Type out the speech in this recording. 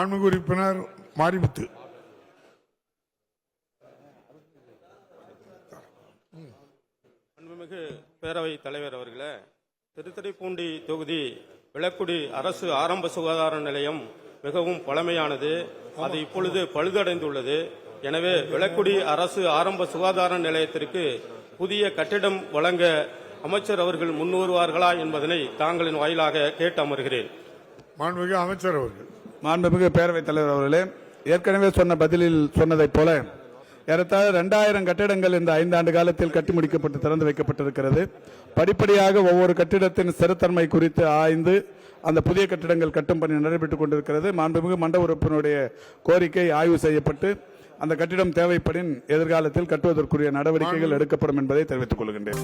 மாண்புமிகு உறுப்பினர் மாரிமுத்து. மாண்புமிகு பேரவைத் தலைவர் அவர்களே, திருத்துறைப்பூண்டி தொகுதி விளக்குடி அரசு ஆரம்ப சுகாதார நிலையம் மிகவும் பழமையானது. அது இப்பொழுது பழுதடைந்துள்ளது. எனவே விளக்குடி அரசு ஆரம்ப சுகாதார நிலையத்திற்கு புதிய கட்டிடம் வழங்க அமைச்சர் அவர்கள் முன்வருவார்களா என்பதனை தாங்களின் வாயிலாக கேட்டு அமர்கிறேன். மாண்புமிகு அமைச்சர் அவர்கள். மாண்புமிகு பேரவைத் தலைவர் அவர்களே, ஏற்கனவே சொன்ன பதிலில் சொன்னதைப் போல ஏறத்தாழ 2000 கட்டிடங்கள் இந்த 5 ஆண்டு காலத்தில் கட்டி முடிக்கப்பட்டு திறந்து வைக்கப்பட்டிருக்கிறது. படிப்படியாக ஒவ்வொரு கட்டிடத்தின் ஸ்திரத்தன்மை குறித்து ஆய்ந்து அந்த புதிய கட்டிடங்கள் கட்டும் பணி நடைபெற்றுக் கொண்டிருக்கிறது. மாண்புமிகு மண்ட உறுப்பினருடைய கோரிக்கை ஆய்வு செய்யப்பட்டு அந்த கட்டிடம் தேவைப்படின் எதிர்காலத்தில் கட்டுவதற்குரிய நடவடிக்கைகள் எடுக்கப்படும் என்பதை தெரிவித்துக் கொள்கின்றேன்.